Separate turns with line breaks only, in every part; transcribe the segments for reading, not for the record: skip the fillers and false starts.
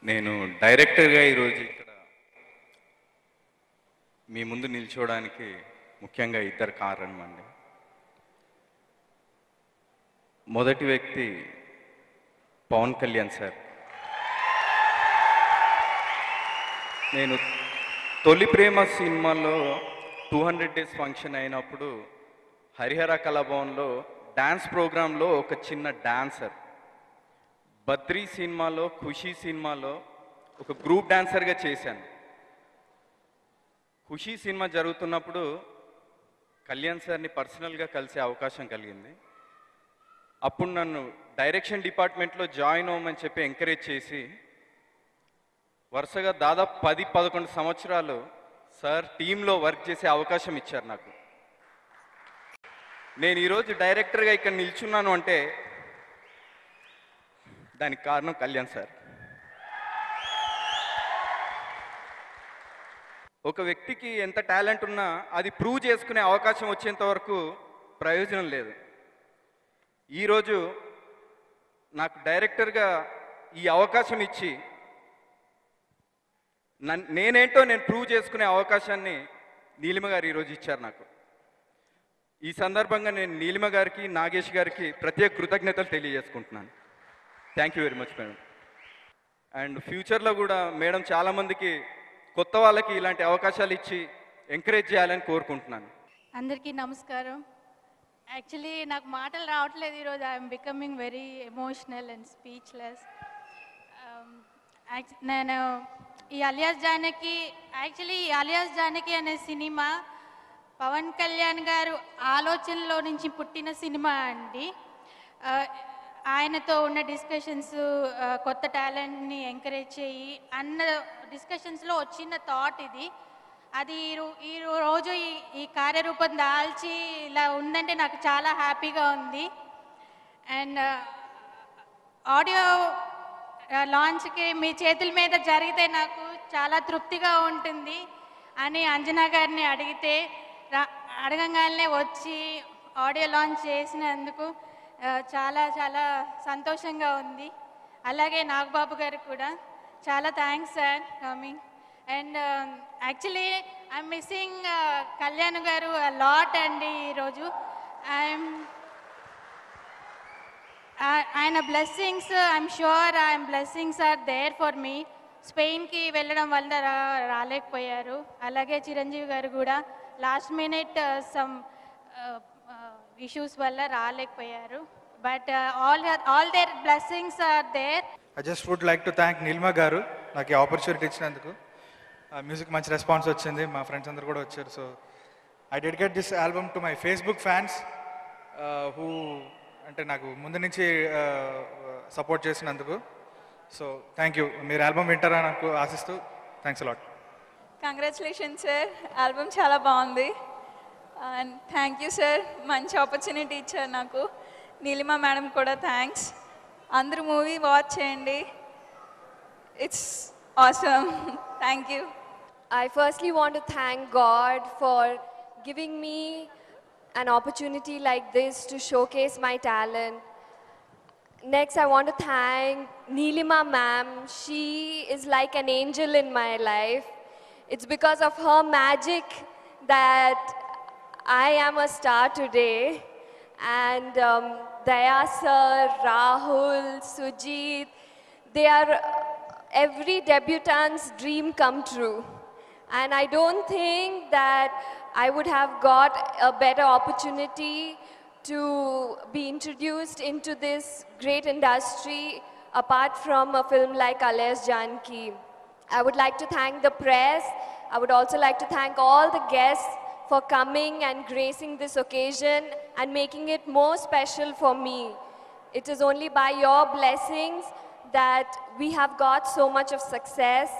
నేను డైరెక్టర్గా ఈరోజు ఇక్కడ మీ ముందు నిల్చోవడానికి ముఖ్యంగా ఇద్దరు కారణం అండి. మొదటి వ్యక్తి పవన్ కళ్యాణ్ సార్. నేను తొలి ప్రేమ సినిమాలో 200 డేస్ ఫంక్షన్ అయినప్పుడు హరిహర కళాభవన్లో డ్యాన్స్ ప్రోగ్రాంలో ఒక చిన్న డాన్సర్, బద్రీ సినిమాలో ఖుషీ సినిమాలో ఒక గ్రూప్ డాన్సర్గా చేశాను. ఖుషీ సినిమా జరుగుతున్నప్పుడు కళ్యాణ్ సార్ని పర్సనల్గా కలిసే అవకాశం కలిగింది. అప్పుడు నన్ను డైరెక్షన్ డిపార్ట్మెంట్లో జాయిన్ అవ్వమని చెప్పి ఎంకరేజ్ చేసి వరుసగా దాదాపు 10-11 సంవత్సరాలు సార్ టీంలో వర్క్ చేసే అవకాశం ఇచ్చారు నాకు. నేను ఈరోజు డైరెక్టర్గా ఇక్కడ నిల్చున్నాను అంటే దానికి కారణం కళ్యాణ్ సార్. ఒక వ్యక్తికి ఎంత టాలెంట్ ఉన్నా అది ప్రూవ్ చేసుకునే అవకాశం వచ్చేంత వరకు ప్రయోజనం లేదు. ఈరోజు నాకు డైరెక్టర్గా ఈ అవకాశం ఇచ్చి నేనేంటో నేను ప్రూవ్ చేసుకునే అవకాశాన్ని నీలిమ గారు ఈరోజు ఇచ్చారు నాకు. ఈ సందర్భంగా నేను నీలిమ గారికి, నాగేష్ గారికి ప్రత్యేక కృతజ్ఞతలు తెలియజేసుకుంటున్నాను. Thank you very much madam. And ఫ్యూచర్లో కూడా మేడం చాలామందికి కొత్త వాళ్ళకి ఇలాంటి అవకాశాలు ఇచ్చి ఎంకరేజ్ చేయాలని కోరుకుంటున్నాను.
అందరికీ నమస్కారం. యాక్చువల్లీ నాకు మాటలు రావట్లేదు ఈరోజు. I'm becoming very emotional and speechless. నేను ఈ అలియాస్ జానకి అనే సినిమా పవన్ కళ్యాణ్ గారు ఆలోచనలో నుంచి పుట్టిన సినిమా అండి. ఆయనతో ఉన్న డిస్కషన్స్, కొత్త టాలెంట్ని ఎంకరేజ్ చేయి అన్న డిస్కషన్స్లో వచ్చిన థాట్ ఇది. అది ఈ రోజు ఈ కార్యరూపం దాల్చి ఇలా ఉందంటే నాకు చాలా హ్యాపీగా ఉంది. అండ్ ఆడియో లాంచ్కి మీ చేతుల మీద జరిగితే నాకు చాలా తృప్తిగా ఉంటుంది అని అంజనా గారిని అడగంగానే వచ్చి ఆడియో లాంచ్ చేసినందుకు చాలా చాలా సంతోషంగా ఉంది. అలాగే నాగబాబు గారికి కూడా చాలా thanks sir coming. And actually I'm missing Kalyan garu lot అండి. ఈరోజు ఆయన బ్లెస్సింగ్స్, ఐఎమ్ షూర్ ఆయన blessings are there for me. స్పెయిన్కి వెళ్ళడం వల్ల రాలేకపోయారు. అలాగే చిరంజీవి గారు కూడా లాస్ట్ మినిట్ సమ్ ఇష్యూస్ వల్ల రాలేకపోయారు. But all their blessings are there.
I just would like to thank Neelima garu నాకు ఈ ఆపర్చునిటీ ఇచ్చినందుకు. మ్యూజిక్ మంచి రెస్పాన్స్ వచ్చింది, మా ఫ్రెండ్స్ అందరు కూడా వచ్చారు. So I dedicate this album to my Facebook fans who అంటే నాకు ముందు నుంచి సపోర్ట్ చేసినందుకు. So thank you. మీరు ఆల్బమ్ వింటారని నాకు ఆశిస్తూ thanks a lot.
Congratulations sir, album చాలా బాగుంది. అండ్ థ్యాంక్ యూ సార్, మంచి ఆపర్చునిటీ ఇచ్చారు నాకు. నీలిమ మేడం కూడా థ్యాంక్స్. అందరూ మూవీ వాచ్ చేయండి, it's awesome. Thank you.
I firstly want to thank God for giving me an opportunity like this to showcase my talent. Next, I want to thank Neelima ma'am. She is like an angel in my life. It's because of her magic that I am a star today. And Daya sir, Rahul, Sujit, they are every debutant's dream come true. And I don't think that I would have got a better opportunity to be introduced into this great industry apart from a film like Alias Janki. I would like to thank the press. I would also like to thank all the guests for coming and gracing this occasion and making it more special for me. It is only by your blessings that we have got so much of success.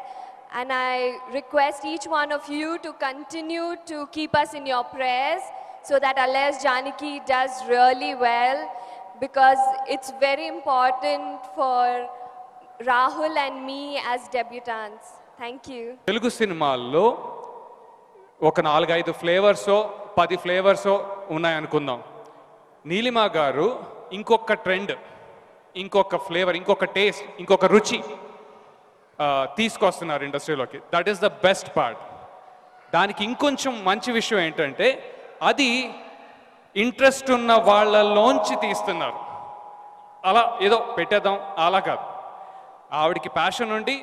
And I request each one of you to continue to keep us in your prayers so that Alias Janaki does really well, because it's very important for Rahul and me as debutants. Thank you.
Telugu సినిమాల్లో ఒక 4-5 ఫ్లేవర్సో 10 ఫ్లేవర్సో ఉన్నాయనుకుందాం. నీలిమ గారు ఇంకొక trend, ఇంకొక flavour, ఇంకొక taste, ఇంకొక రుచి తీసుకొస్తున్నారు ఇండస్ట్రీలోకి. That is the best part. దానికి ఇంకొంచెం మంచి విషయం ఏంటంటే అది ఇంట్రెస్ట్ ఉన్న వాళ్ళలోంచి తీస్తున్నారు. అలా ఏదో పెట్టేద్దాం అలా కాదు. ఆవిడకి ప్యాషన్ ఉండి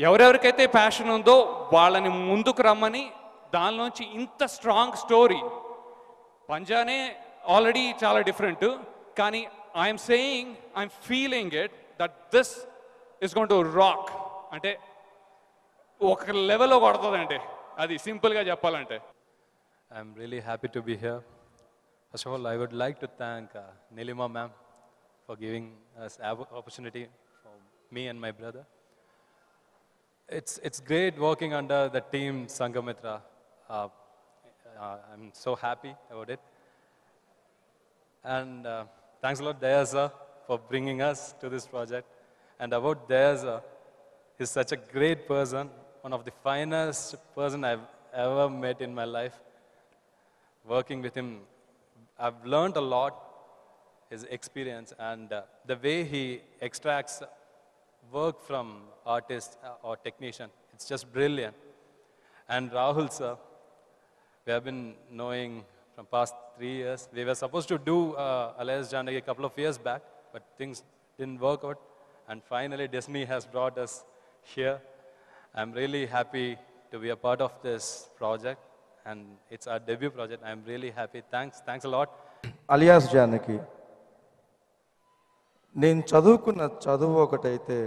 ఎవరెవరికైతే ప్యాషన్ ఉందో వాళ్ళని ముందుకు రమ్మని దానిలోంచి ఇంత స్ట్రాంగ్ స్టోరీ. పంజానే ఆల్రెడీ చాలా డిఫరెంట్, కానీ I'm saying, I'm feeling it that this is going to rock. అంటే ఒక లెవెల్లో కొడుతుందండి, అది సింపుల్గా చెప్పాలంటే.
I'm really happy to be here. First of all, I would like to thank Nilima ma'am for giving us opportunity for me and my brother. It's great working under the team Sangamitra. I'm so happy about it. And thanks a lot Daya sir for bringing us to this project. And about Daya sir, he's such a great person, one of the finest person I've ever met in my life. Working with him, I've learned a lot, his experience, and the way he extracts work from artist or technician, it's just brilliant. And Rahul sir, we have been knowing from past 3 years. We were supposed to do Alias Janaki a couple of years back, but things didn't work out, and finally Destiny has brought us here. I'm really happy to be a part of this project, and it's our debut project. I'm really happy. Thanks a lot.
Alias Janaki, నేను చదువుకున్న చదువు ఒకటైతే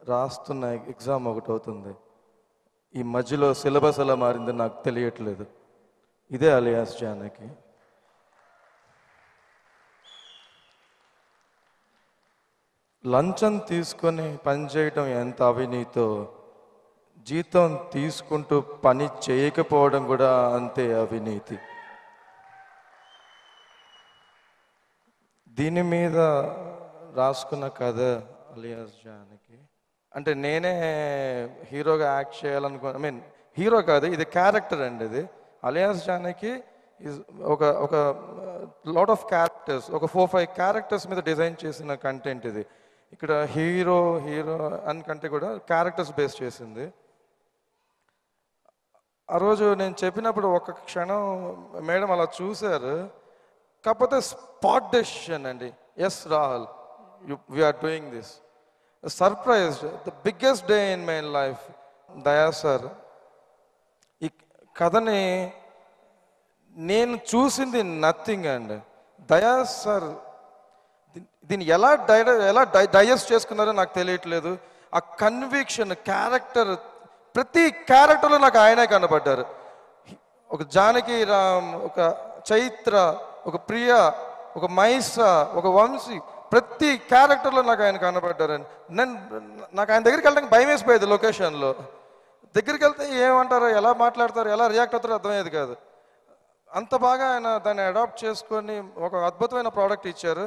రాస్తున్న exam ఒకటి అవుతుంది. ఈ మధ్యలో syllabus ఎలా మారిందో నాకు తెలియట్లేదు. ఇదే అలియాస్ జానకి. లంచం తీసుకొని పనిచేయటం ఎంత అవినీతో, జీతం తీసుకుంటూ పని చేయకపోవడం కూడా అంతే అవినీతి. దీని మీద రాసుకున్న కథ అలియాస్ జానకి. అంటే నేనే హీరోగా యాక్ట్ చేయాలనుకో, ఐ మీన్ హీరో కాదు, ఇది క్యారెక్టర్ అండి. ఇది అలియాస్ జానకి ఈజ్ ఒక లాట్ ఆఫ్ క్యారెక్టర్స్, ఒక 4-5 క్యారెక్టర్స్ మీద డిజైన్ చేసిన కంటెంట్ ఇది. ఇక్కడ హీరో అని కంటే కూడా క్యారెక్టర్స్ బేస్ చేసింది. ఆ రోజు నేను చెప్పినప్పుడు ఒక క్షణం మేడం అలా చూశారు. కాకపోతే స్పాట్ డెసిషన్ అండి. Yes Rahul, we are doing this. Surprised, the biggest day in my life. Daya sir ఈ కథని నేను చూసింది నథింగ్ అండి. దయా సార్ దీన్ని ఎలా డైజెస్ట్ చేసుకున్నారో నాకు తెలియట్లేదు. ఆ కన్విక్షన్, క్యారెక్టర్, ప్రతి క్యారెక్టర్లో నాకు ఆయనే కనబడ్డారు. ఒక జానకి రామ్, ఒక చైత్ర, ఒక ప్రియ, ఒక మైసా, ఒక వంశీ, ప్రతి క్యారెక్టర్లో నాకు ఆయన కనబడ్డారని. నాకు ఆయన దగ్గరికి వెళ్ళడానికి భయం వేసిపోయేది. లొకేషన్లో దగ్గరికి వెళ్తే ఏమంటారో, ఎలా మాట్లాడతారో, ఎలా రియాక్ట్ అవుతారో అర్థమయ్యేది కాదు. అంత బాగా ఆయన దాన్ని అడాప్ట్ చేసుకొని ఒక అద్భుతమైన ప్రోడక్ట్ ఇచ్చారు.